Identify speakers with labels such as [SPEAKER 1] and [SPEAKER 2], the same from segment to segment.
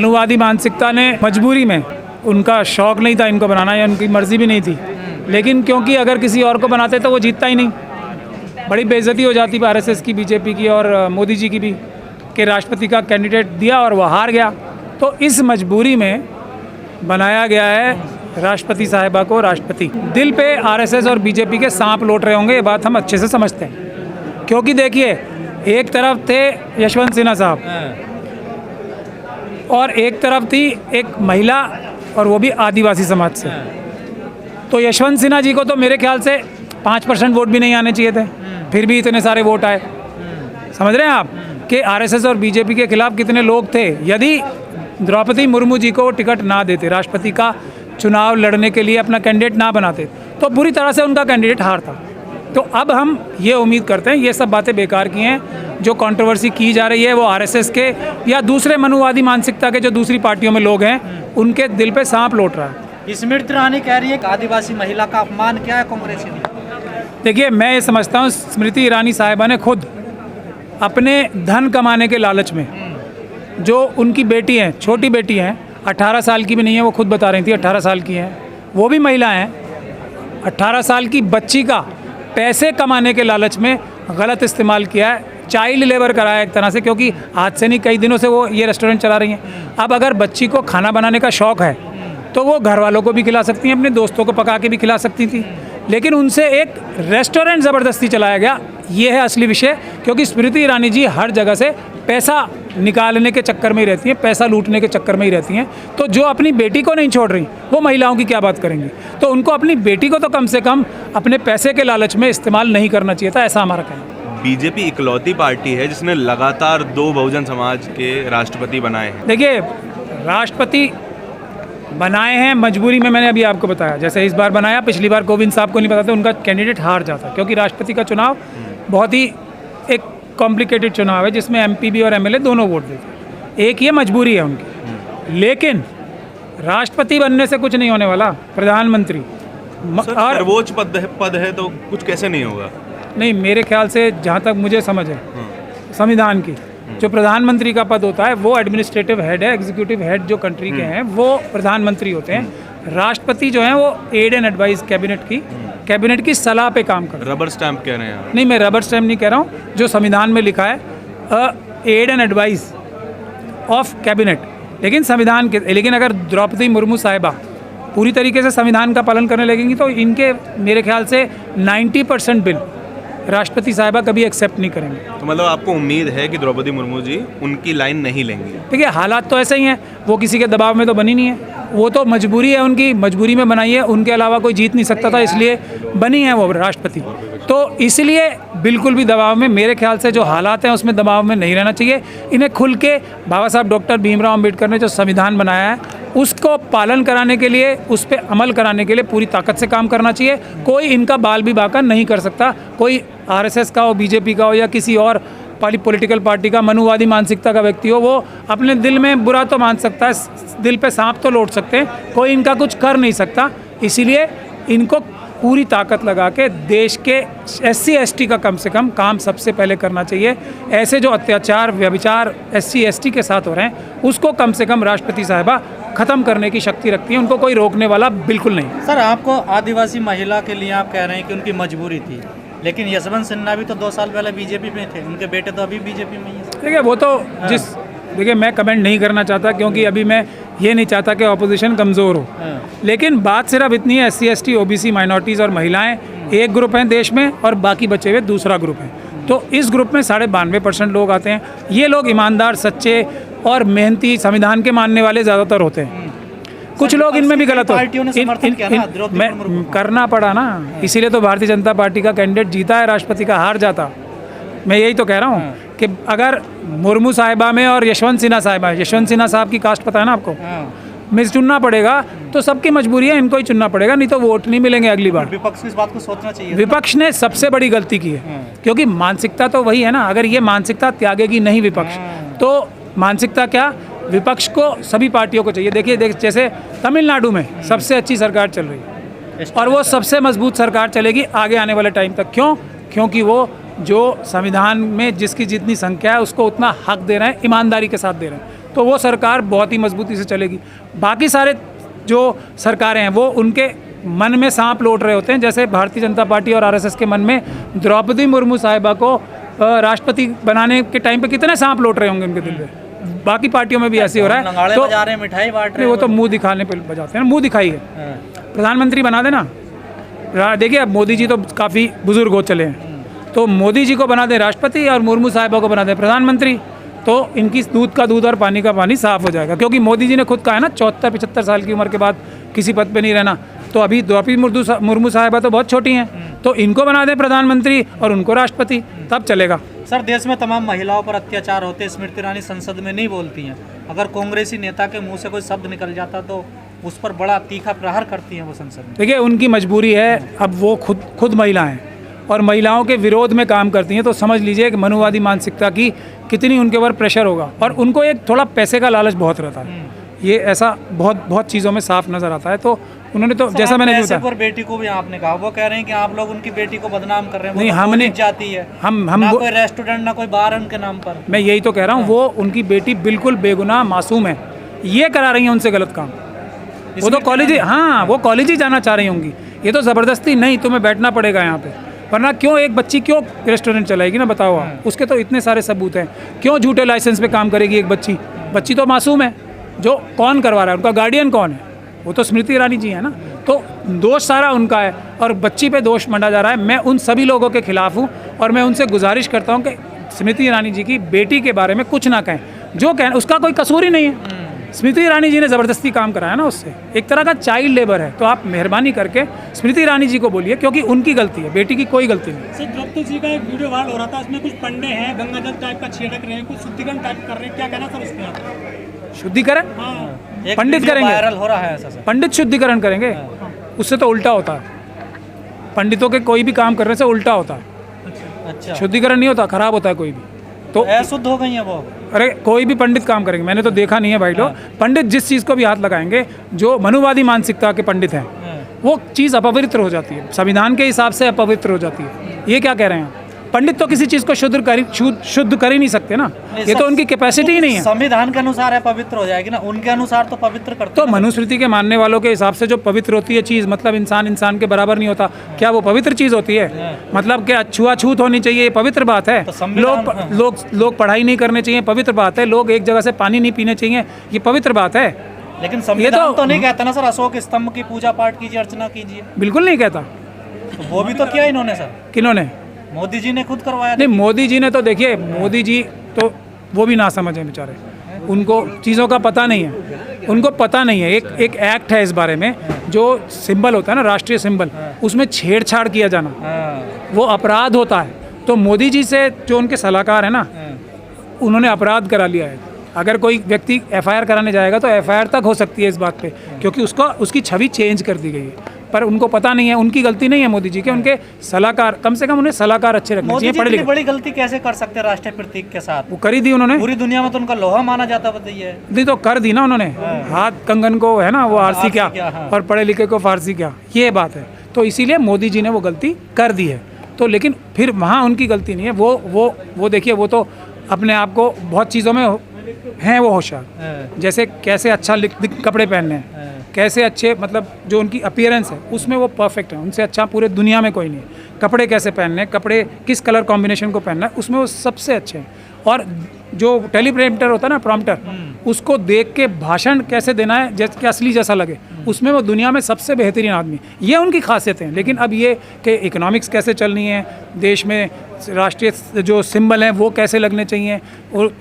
[SPEAKER 1] मनुवादी मानसिकता ने मजबूरी में, उनका शौक नहीं था इनको बनाना या उनकी मर्जी भी नहीं थी, लेकिन क्योंकि अगर किसी और को बनाते तो वो जीतता ही नहीं, बड़ी बेइज्जती हो जाती आरएसएस की, बीजेपी की और मोदी जी की भी, कि राष्ट्रपति का कैंडिडेट दिया और वह हार गया। तो इस मजबूरी में बनाया गया है राष्ट्रपति साहिबा को राष्ट्रपति। दिल पे आरएसएस और बीजेपी के सांप लौट रहे होंगे, ये बात हम अच्छे से समझते हैं, क्योंकि देखिए एक तरफ थे यशवंत सिन्हा साहब और एक तरफ थी एक महिला, और वो भी आदिवासी समाज से। तो यशवंत सिन्हा जी को तो मेरे ख्याल से 5% वोट भी नहीं आने चाहिए थे, फिर भी इतने सारे वोट आए। समझ रहे हैं आप कि आरएसएस और बीजेपी के खिलाफ कितने लोग थे। यदि द्रौपदी मुर्मू जी को टिकट ना देते, राष्ट्रपति का चुनाव लड़ने के लिए अपना कैंडिडेट ना बनाते, तो बुरी तरह से उनका कैंडिडेट हारता। तो अब हम ये उम्मीद करते हैं ये सब बातें बेकार की हैं, जो कंट्रोवर्सी की जा रही है वो आरएसएस के या दूसरे मनुवादी मानसिकता के जो दूसरी पार्टियों में लोग हैं उनके दिल पे सांप लौट रहा है।
[SPEAKER 2] स्मृति ईरानी कह रही है कि आदिवासी महिला का अपमान क्या है कांग्रेस ने।
[SPEAKER 1] देखिए मैं ये समझता हूँ स्मृति ईरानी साहिबा ने खुद अपने धन कमाने के लालच में, जो उनकी बेटी हैं, छोटी बेटी हैं, 18 साल की भी नहीं है, वो खुद बता रही थी 18 साल की हैं, वो भी महिला हैं, 18 साल की बच्ची का पैसे कमाने के लालच में गलत इस्तेमाल किया है, चाइल्ड लेबर कराया एक तरह से, क्योंकि आज से नहीं कई दिनों से वो ये रेस्टोरेंट चला रही हैं। अब अगर बच्ची को खाना बनाने का शौक़ है तो वो घर वालों को भी खिला सकती हैं, अपने दोस्तों को पका के भी खिला सकती थी, लेकिन उनसे एक रेस्टोरेंट ज़बरदस्ती चलाया गया। ये है असली विषय, क्योंकि स्मृति ईरानी जी हर जगह से पैसा निकालने के चक्कर में ही रहती हैं, पैसा लूटने के चक्कर में ही रहती हैं। तो जो अपनी बेटी को नहीं छोड़ रही वो महिलाओं की क्या बात करेंगी। तो उनको अपनी बेटी को तो कम से कम अपने पैसे के लालच में इस्तेमाल नहीं करना चाहिए था, ऐसा हमारा कहना है।
[SPEAKER 3] बीजेपी इकलौती पार्टी है जिसने लगातार 2 बहुजन समाज के राष्ट्रपति बनाए हैं।
[SPEAKER 1] देखिए राष्ट्रपति बनाए हैं मजबूरी में, मैंने अभी आपको बताया, जैसे इस बार बनाया, पिछली बार कोविंद साहब को नहीं पता था, उनका कैंडिडेट हार जाता, क्योंकि राष्ट्रपति का चुनाव बहुत ही एक कॉम्प्लिकेटेड चुनाव है जिसमें एमपी भी और एमएलए दोनों वोट देते। एक ये मजबूरी है उनकी, लेकिन राष्ट्रपति बनने से कुछ नहीं होने वाला, प्रधानमंत्री
[SPEAKER 3] और सर्वोच्च पद है तो कुछ कैसे नहीं होगा।
[SPEAKER 1] नहीं, मेरे ख्याल से जहाँ तक मुझे समझ है संविधान की, जो प्रधानमंत्री का पद होता है वो एडमिनिस्ट्रेटिव हेड है, एग्जीक्यूटिव हेड जो कंट्री के हैं वो प्रधानमंत्री होते हैं। राष्ट्रपति जो हैं वो एड एंड एडवाइस कैबिनेट की सलाह पे काम कर।
[SPEAKER 3] रबर स्टैम्प कह रहे हैं।
[SPEAKER 1] नहीं, मैं रबर स्टैम्प नहीं कह रहा हूँ, जो संविधान में लिखा है aid and advice of cabinet, लेकिन संविधान के। लेकिन अगर द्रौपदी मुर्मू साहिबा पूरी तरीके से संविधान का पालन करने लगेंगी तो इनके मेरे ख्याल से 90% बिल राष्ट्रपति साहिबा कभी एक्सेप्ट नहीं करेंगे।
[SPEAKER 3] तो मतलब आपको उम्मीद है कि द्रौपदी मुर्मू जी उनकी लाइन नहीं लेंगी।
[SPEAKER 1] देखिए हालात तो ऐसे ही हैं, वो किसी के दबाव में तो बनी नहीं है, वो तो मजबूरी है उनकी, मजबूरी में बनाई है, उनके अलावा कोई जीत नहीं सकता था, इसलिए बनी है वो राष्ट्रपति। तो इसलिए बिल्कुल भी दबाव में, मेरे ख्याल से जो हालात हैं उसमें दबाव में नहीं रहना चाहिए। इन्हें खुल के बाबा साहब डॉक्टर भीमराव अम्बेडकर ने जो संविधान बनाया है उसको पालन कराने के लिए, उस पर अमल कराने के लिए पूरी ताकत से काम करना चाहिए। कोई इनका बाल भी बाका नहीं कर सकता, कोई आरएसएस का हो, बीजेपी का हो या किसी और पॉलिटिकल पार्टी का, मनुवादी मानसिकता का व्यक्ति हो, वो अपने दिल में बुरा तो मान सकता है, दिल पे सांप तो लौट सकते हैं, कोई इनका कुछ कर नहीं सकता। इसीलिए इनको पूरी ताकत लगा के देश के SC ST का कम से कम काम सबसे पहले करना चाहिए। ऐसे जो अत्याचार व्यभिचार SC ST के साथ हो रहे हैं उसको कम से कम राष्ट्रपति साहिबा ख़त्म करने की शक्ति रखती है, उनको कोई रोकने वाला बिल्कुल नहीं।
[SPEAKER 2] सर आपको आदिवासी महिला के लिए आप कह रहे हैं कि उनकी मजबूरी थी, लेकिन यशवंत सिन्हा भी तो 2 साल पहले बीजेपी में थे, उनके बेटे तो अभी बीजेपी में ही हैं।
[SPEAKER 1] देखिए वो तो देखिए मैं कमेंट नहीं करना चाहता, क्योंकि अभी मैं ये नहीं चाहता कि ऑपोजिशन कमज़ोर हो, लेकिन बात सिर्फ इतनी है SC ST OBC माइनॉरिटीज़ और महिलाएं एक ग्रुप हैं देश में और बाकी बचे हुए दूसरा ग्रुप है। तो इस ग्रुप में 92.5% लोग आते हैं। ये लोग ईमानदार, सच्चे और मेहनती, संविधान के मानने वाले ज़्यादातर होते हैं। कुछ लोग इनमें भी गलत हो करना पड़ा ना, इसीलिए तो भारतीय जनता पार्टी का कैंडिडेट जीता है, राष्ट्रपति का हार जाता। मैं यही तो कह रहा हूँ कि अगर मुर्मू साहिबा में और यशवंत सिन्हा साहब की कास्ट पता है ना आपको, में चुनना पड़ेगा तो सबकी मजबूरी है, इनको ही चुनना पड़ेगा, नहीं तो वोट नहीं मिलेंगे अगली बार।
[SPEAKER 2] विपक्ष को इस बात को सोचना चाहिए।
[SPEAKER 1] विपक्ष ने सबसे बड़ी गलती की है, क्योंकि मानसिकता तो वही है ना, अगर ये मानसिकता त्यागेगी नहीं विपक्ष, तो मानसिकता क्या, विपक्ष को सभी पार्टियों को चाहिए। देखिए जैसे तमिलनाडु में सबसे अच्छी सरकार चल रही है और वो सबसे मजबूत सरकार चलेगी आगे आने वाले टाइम तक। क्यों? क्योंकि वो जो संविधान में जिसकी जितनी संख्या है उसको उतना हक दे रहे हैं, ईमानदारी के साथ दे रहे हैं। तो वो सरकार बहुत ही मजबूती से चलेगी। बाकी सारे जो सरकारें हैं वो उनके मन में सांप लौट रहे होते हैं, जैसे भारतीय जनता पार्टी और आरएसएस के मन में द्रौपदी मुर्मू साहिबा को राष्ट्रपति बनाने के टाइम पे कितने सांप लौट रहे होंगे उनके दिल में। बाकी पार्टियों में भी ऐसे हो रहा है।
[SPEAKER 2] नगाड़े बजा रहे हैं, मिठाई बांट रहे हैं।
[SPEAKER 1] वो तो मुंह दिखाने पे बजाते हैं, मुंह दिखाई है। प्रधानमंत्री बना देना। देखिए अब मोदी जी तो काफ़ी बुजुर्ग हो चले हैं, तो मोदी जी को बना दें राष्ट्रपति और मुर्मू साहिबा को बना दें प्रधानमंत्री, तो इनकी दूध का दूध और पानी का पानी साफ हो जाएगा। क्योंकि मोदी जी ने खुद कहा है ना 74-75 साल की उम्र के बाद किसी पद पे नहीं रहना। तो अभी द्रौपदी मुर्मू साहिबा तो बहुत छोटी हैं, तो इनको बना दें प्रधानमंत्री और उनको राष्ट्रपति, तब चलेगा।
[SPEAKER 2] सर, देश में तमाम महिलाओं पर अत्याचार होते हैं, स्मृति ईरानी संसद में नहीं बोलती हैं। अगर कांग्रेसी नेता के मुंह से कोई शब्द निकल जाता तो उस पर बड़ा तीखा प्रहार करती हैं वो संसद में।
[SPEAKER 1] देखिए उनकी मजबूरी है, अब वो खुद महिला हैं और महिलाओं के विरोध में काम करती हैं, तो समझ लीजिए कि मनुवादी मानसिकता की कितनी उनके ऊपर प्रेशर होगा। और उनको एक थोड़ा पैसे का लालच बहुत रहता है, ये ऐसा बहुत चीज़ों में साफ नज़र आता है। तो उन्होंने तो जैसा मैंने भी बताया,
[SPEAKER 2] पर बेटी को भी आपने कहा, वो कह रहे हैं कि आप लोग उनकी बेटी को बदनाम कर रहे हैं।
[SPEAKER 1] नहीं,
[SPEAKER 2] तो
[SPEAKER 1] हमने
[SPEAKER 2] जाती है,
[SPEAKER 1] हम
[SPEAKER 2] ना कोई रेस्टोरेंट ना कोई बार उनके नाम पर।
[SPEAKER 1] मैं यही तो कह रहा हूँ, वो उनकी बेटी बिल्कुल बेगुनाह मासूम है, ये करा रही हैं उनसे गलत काम। वो तो कॉलेज, हाँ वो कॉलेज ही जाना चाह रही होंगी। ये तो ज़बरदस्ती नहीं, तुम्हें बैठना पड़ेगा यहाँ पे, वरना क्यों एक बच्ची क्यों रेस्टोरेंट चलाएगी ना, बताओ आप। उसके तो इतने सारे सबूत हैं, क्यों झूठे लाइसेंस पे काम करेगी एक बच्ची तो मासूम है। जो कौन करवा रहा है, उनका गार्डियन कौन है, वो तो स्मृति ईरानी जी है ना। तो दोष सारा उनका है और बच्ची पे दोष मंडा जा रहा है। मैं उन सभी लोगों के खिलाफ हूँ और मैं उनसे गुजारिश करता हूँ कि स्मृति ईरानी जी की बेटी के बारे में कुछ ना कहें, जो कहें उसका कोई कसूर ही नहीं है। स्मृति ईरानी जी ने ज़बरदस्ती काम कराया ना उससे, एक तरह का चाइल्ड लेबर है। तो आप मेहरबानी करके स्मृति ईरानी जी को बोलिए, क्योंकि उनकी गलती है, बेटी की कोई गलती नहीं।
[SPEAKER 4] सर, द्रौपदी जी का एक वीडियो वायरल हो रहा था, उसमें कुछ पंडे हैं गंगा जल टाइप का छिड़क रहे हैं, कुछ शुद्धिकरण टाइप कर रहे हैं, क्या कहना सर उस पर?
[SPEAKER 1] शुद्धिकरण
[SPEAKER 2] एक
[SPEAKER 1] पंडित
[SPEAKER 2] वीडियो
[SPEAKER 1] करेंगे,
[SPEAKER 2] वायरल हो रहा है ऐसा सर।
[SPEAKER 1] पंडित शुद्धिकरण करेंगे, उससे तो उल्टा होता है। पंडितों के कोई भी काम करने से उल्टा होता है,
[SPEAKER 2] अच्छा,
[SPEAKER 1] शुद्धिकरण नहीं होता, खराब होता है कोई भी। तो
[SPEAKER 2] अशुद्ध हो गई है वो।
[SPEAKER 1] अरे कोई भी पंडित काम करेंगे, मैंने तो देखा नहीं है भाई लोग। पंडित जिस चीज़ को भी हाथ लगाएंगे, जो मनुवादी मानसिकता के पंडित हैं, वो चीज़ अपवित्र हो जाती है, संविधान के हिसाब से अपवित्र हो जाती है। ये क्या कह रहे हैं आप? पंडित तो किसी चीज़ को शुद्ध कर ही नहीं सकते ना, ये तो उनकी कैपेसिटी ही नहीं है।
[SPEAKER 2] संविधान के अनुसार है पवित्र हो जाएगी ना, उनके अनुसार तो पवित्र करते
[SPEAKER 1] तो मनुस्मृति के मानने वालों के हिसाब से जो पवित्र होती है चीज़, मतलब इंसान के बराबर नहीं होता, क्या वो पवित्र चीज़ होती है? मतलब क्या छुआछूत होनी चाहिए, ये पवित्र बात है। लोग पढ़ाई नहीं करने चाहिए, पवित्र बात है। लोग एक जगह से पानी नहीं पीने चाहिए, ये पवित्र बात है।
[SPEAKER 2] लेकिन संविधान तो नहीं कहता ना सर, अशोक स्तंभ की पूजा पाठ कीजिए, अर्चना कीजिए।
[SPEAKER 1] बिल्कुल नहीं कहता।
[SPEAKER 2] तो वो भी तो किया इन्होंने सर,
[SPEAKER 1] किन्होंने?
[SPEAKER 2] मोदी जी ने खुद करवाया।
[SPEAKER 1] नहीं, मोदी जी ने तो देखिए, मोदी जी तो वो भी ना समझे बेचारे, उनको चीज़ों का पता नहीं है, उनको पता नहीं है। एक एक्ट है इस बारे में, जो सिंबल होता है ना, राष्ट्रीय सिंबल, उसमें छेड़छाड़ किया जाना वो अपराध होता है। तो मोदी जी से जो उनके सलाहकार है ना, उन्होंने अपराध करा लिया है। अगर कोई व्यक्ति एफआईआर कराने जाएगा तो एफआईआर तक हो सकती है इस बात पे, क्योंकि उसकी छवि चेंज कर दी गई है। पर उनको पता नहीं है, उनकी गलती नहीं है मोदी जी के, उनके सलाहकार, कम से कम उन्हें सलाहकार अच्छे रखने चाहिए, पढ़े लिखे।
[SPEAKER 2] बड़ी गलती कैसे कर सकते हैं राष्ट्रीय प्रतीक के साथ?
[SPEAKER 1] वो करी दी उन्होंने,
[SPEAKER 2] पूरी दुनिया में तो उनका लोहा माना जाता, बताइए।
[SPEAKER 1] नहीं तो कर दी ना उन्होंने, हाथ कंगन को है ना वो आरसी क्या, और पढ़े लिखे को फारसी क्या, ये बात है। तो इसीलिए मोदी जी ने वो गलती कर दी है। तो लेकिन फिर वहाँ उनकी गलती नहीं है। वो देखिए, वो तो अपने आप को बहुत चीज़ों में हैं वो होशियार, जैसे कैसे अच्छा कपड़े पहनने हैं, कैसे अच्छे, मतलब जो उनकी अपीयरेंस है उसमें वो परफेक्ट है, उनसे अच्छा पूरे दुनिया में कोई नहीं है। कपड़े कैसे पहनने, कपड़े किस कलर कॉम्बिनेशन को पहनना है, उसमें वो सबसे अच्छे हैं। और जो टेलीप्रेम्प्टर होता है ना, प्रॉम्प्टर, उसको देख के भाषण कैसे देना है जैसे कि असली जैसा लगे, उसमें वो दुनिया में सबसे बेहतरीन आदमी, ये उनकी खासियत है। लेकिन अब ये कि इकोनॉमिक्स कैसे चलनी है, देश में राष्ट्रीय जो सिंबल हैं वो कैसे लगने चाहिए, और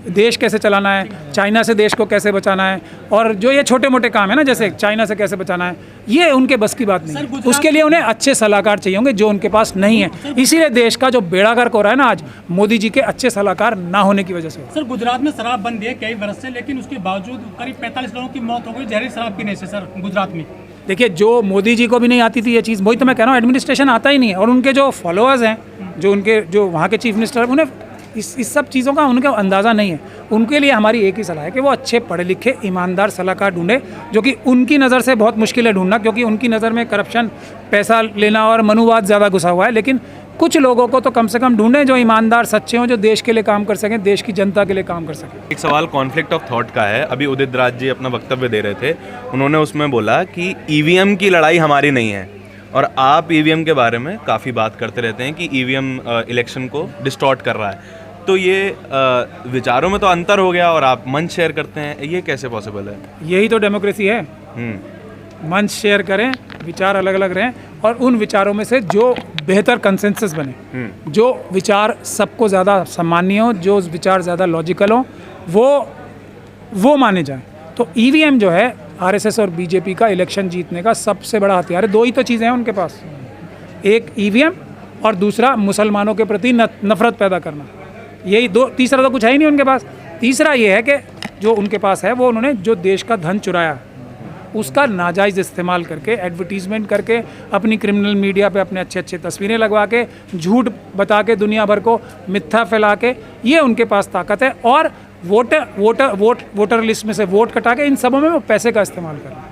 [SPEAKER 1] देश कैसे चलाना है, चाइना से देश को कैसे बचाना है, और जो ये छोटे मोटे काम है ना, जैसे चाइना से कैसे बचाना है, ये उनके बस की बात नहीं है। उसके लिए उन्हें अच्छे सलाहकार चाहिए होंगे, जो उनके पास नहीं है। इसीलिए देश का जो बेड़ा गर्क हो रहा है ना आज, मोदी जी के अच्छे सलाहकार ना होने की वजह से।
[SPEAKER 4] सर, गुजरात में शराब बंद है कई वर्ष से, लेकिन उसके बावजूद करीब 45 लोगों की मौत हो गई जहरीली शराब पीने से सर गुजरात में।
[SPEAKER 1] देखिए, जो मोदी जी को भी नहीं आती थी ये चीज़, वही तो मैं कह रहा हूँ, एडमिनिस्ट्रेशन आता ही नहीं है। और उनके जो फॉलोअर्स हैं, जो वहाँ के चीफ मिनिस्टर, उन्हें इस सब चीज़ों का उनका अंदाज़ा नहीं है। उनके लिए हमारी एक ही सलाह है कि वो अच्छे पढ़े लिखे ईमानदार सलाहकार ढूंढे, जो कि उनकी नज़र से बहुत मुश्किल है ढूंढना, क्योंकि उनकी नज़र में करप्शन, पैसा लेना और मनुवाद ज़्यादा घुसा हुआ है। लेकिन कुछ लोगों को तो कम से कम ढूंढें जो ईमानदार सच्चे हों, जो देश के लिए काम कर सकें, देश की जनता के लिए काम कर सकें।
[SPEAKER 3] एक सवाल कॉन्फ्लिक्ट ऑफ थॉट का है। अभी उदित राज जी अपना वक्तव्य दे रहे थे, उन्होंने उसमें बोला कि ईवीएम की लड़ाई हमारी नहीं है, और आप ईवीएम के बारे में काफ़ी बात करते रहते हैं कि ईवीएम इलेक्शन को डिस्टॉर्ट कर रहा है। तो ये विचारों में तो अंतर हो गया और आप मंच शेयर करते हैं, ये कैसे पॉसिबल है?
[SPEAKER 1] यही तो डेमोक्रेसी है। मंच शेयर करें, विचार अलग अलग रहें, और उन विचारों में से जो बेहतर कंसेंसस बने, जो विचार सबको ज़्यादा सम्मानीय हो, जो विचार ज़्यादा लॉजिकल हो, वो माने जाएं। तो ईवीएम जो है आरएसएस और बीजेपी का इलेक्शन जीतने का सबसे बड़ा हथियार है। दो ही तो चीज़ें हैं उनके पास, एक ईवीएम और दूसरा मुसलमानों के प्रति नफरत पैदा करना। यही दो, तीसरा तो कुछ है ही नहीं उनके पास। तीसरा ये है कि जो उनके पास है वो उन्होंने जो देश का धन चुराया उसका नाजायज़ इस्तेमाल करके, एडवर्टीजमेंट करके, अपनी क्रिमिनल मीडिया पे अपने अच्छे अच्छे तस्वीरें लगवा के, झूठ बता के, दुनिया भर को मिथ्या फैला के, ये उनके पास ताकत है। और वोटर लिस्ट में से वोट कटा के इन सबों में वो पैसे का इस्तेमाल कर रहे हैं।